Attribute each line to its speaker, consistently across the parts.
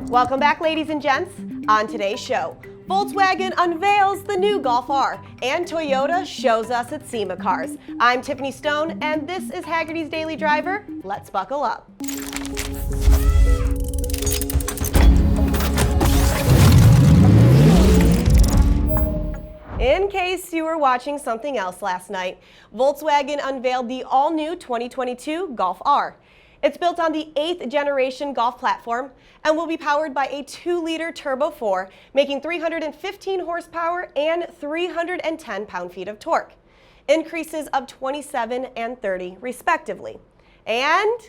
Speaker 1: Welcome back, ladies and gents. On today's show, Volkswagen unveils the new Golf R, and Toyota shows us its SEMA cars. I'm Tiffany Stone, and this is Hagerty's Daily Driver. Let's buckle up. In case you were watching something else last night, Volkswagen unveiled the all-new 2022 Golf R. It's built on the 8th generation Golf platform and will be powered by a 2-liter turbo 4, making 315 horsepower and 310 pound-feet of torque, increases of 27 and 30 respectively. And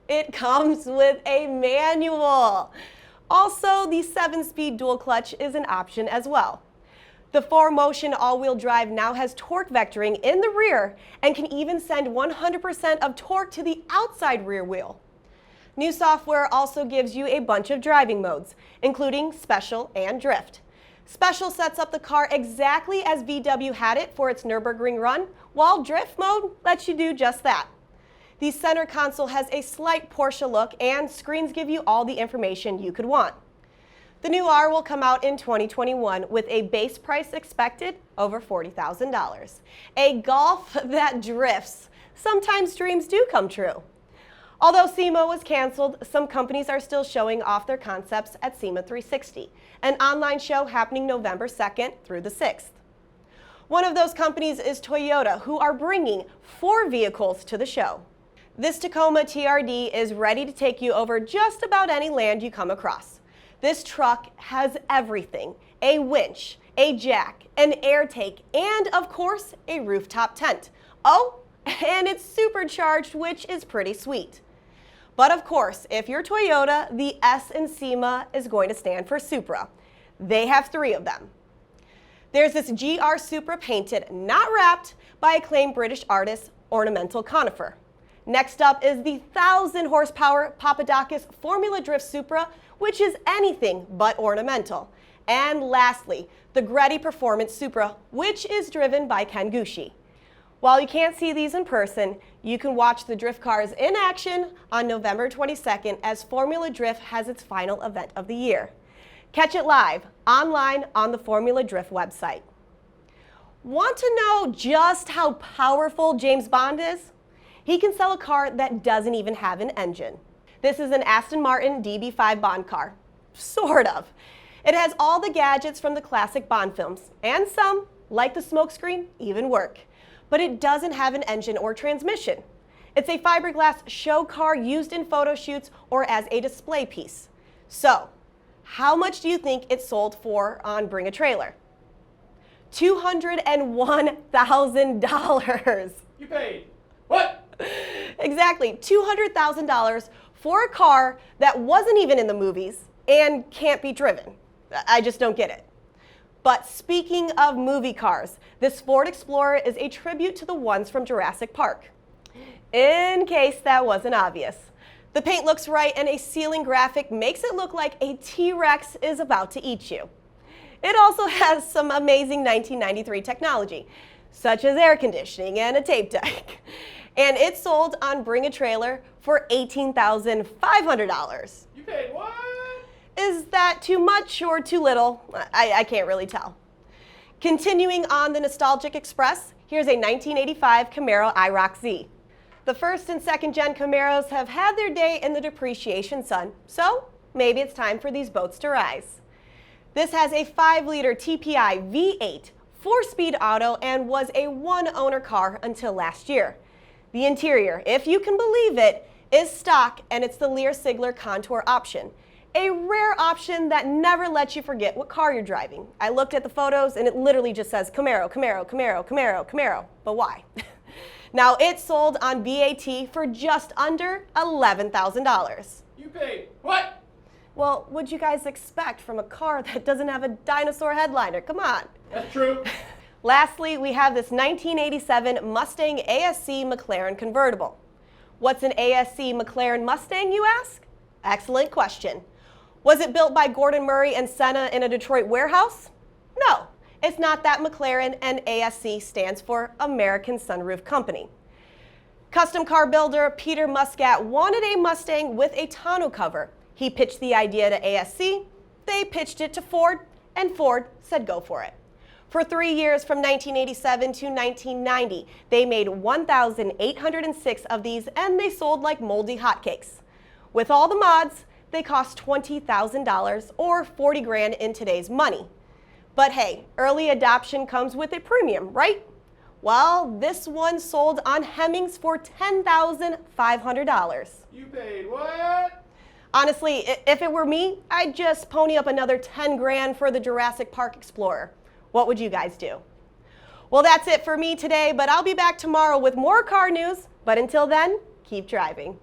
Speaker 1: it comes with a manual. Also, the 7-speed dual clutch is an option as well. The 4Motion all-wheel drive now has torque vectoring in the rear and can even send 100% of torque to the outside rear wheel. New software also gives you a bunch of driving modes, including Special and Drift. Special sets up the car exactly as VW had it for its Nürburgring run, while Drift mode lets you do just that. The center console has a slight Porsche look, and screens give you all the information you could want. The new R will come out in 2021 with a base price expected over $40,000. A Golf that drifts. Sometimes dreams do come true. Although SEMA was canceled, some companies are still showing off their concepts at SEMA360, an online show happening November 2nd through the 6th. One of those companies is Toyota, who are bringing 4 vehicles to the show. This Tacoma TRD is ready to take you over just about any land you come across. This truck has everything: a winch, a jack, an air take, and of course, a rooftop tent. Oh, and it's supercharged, which is pretty sweet. But of course, if you're Toyota, the S in SEMA is going to stand for Supra. They have 3 of them. There's this GR Supra painted, not wrapped, by acclaimed British artist Ornamental Conifer. Next up is the 1,000 horsepower Papadakis Formula Drift Supra, which is anything but ornamental. And lastly, the Hagerty Performance Supra, which is driven by Ken Gucci. While you can't see these in person, you can watch the drift cars in action on November 22nd as Formula Drift has its final event of the year. Catch it live online on the Formula Drift website. Want to know just how powerful James Bond is? He can sell a car that doesn't even have an engine. This is an Aston Martin DB5 Bond car. Sort of. It has all the gadgets from the classic Bond films, and some, like the smokescreen, even work. But it doesn't have an engine or transmission. It's a fiberglass show car used in photo shoots or as a display piece. So, how much do you think it sold for on Bring a Trailer? $201,000.
Speaker 2: You paid what?
Speaker 1: Exactly, $200,000 for a car that wasn't even in the movies and can't be driven. I just don't get it. But speaking of movie cars, this Ford Explorer is a tribute to the ones from Jurassic Park. In case that wasn't obvious. The paint looks right, and a ceiling graphic makes it look like a T-Rex is about to eat you. It also has some amazing 1993 technology, such as air conditioning and a tape deck. And it sold on Bring a Trailer for $18,500.
Speaker 2: You paid what?
Speaker 1: Is that too much or too little? I can't really tell. Continuing on the Nostalgic Express, here's a 1985 Camaro IROC Z. The first and second gen Camaros have had their day in the depreciation sun, so maybe it's time for these boats to rise. This has a 5-liter TPI V8, 4-speed auto, and was a one-owner car until last year. The interior, if you can believe it, is stock, and it's the Lear Sigler Contour option. A rare option that never lets you forget what car you're driving. I looked at the photos and it literally just says Camaro, Camaro, Camaro, Camaro, Camaro. But why? Now it sold on BAT for just under $11,000.
Speaker 2: You paid what?
Speaker 1: Well, what'd you guys expect from a car that doesn't have a dinosaur headliner? Come on.
Speaker 2: That's true.
Speaker 1: Lastly, we have this 1987 Mustang ASC McLaren convertible. What's an ASC McLaren Mustang, you ask? Excellent question. Was it built by Gordon Murray and Senna in a Detroit warehouse? No, it's not that. McLaren, and ASC stands for American Sunroof Company. Custom car builder Peter Muscat wanted a Mustang with a tonneau cover. He pitched the idea to ASC, they pitched it to Ford, and Ford said go for it. For 3 years, from 1987 to 1990, they made 1,806 of these, and they sold like moldy hotcakes. With all the mods, they cost $20,000 or 40 grand in today's money. But hey, early adoption comes with a premium, right? Well, this one sold on Hemmings for $10,500.
Speaker 2: You paid what?
Speaker 1: Honestly, if it were me, I'd just pony up another 10 grand for the Jurassic Park Explorer. What would you guys do? Well, that's it for me today, but I'll be back tomorrow with more car news. But until then, keep driving.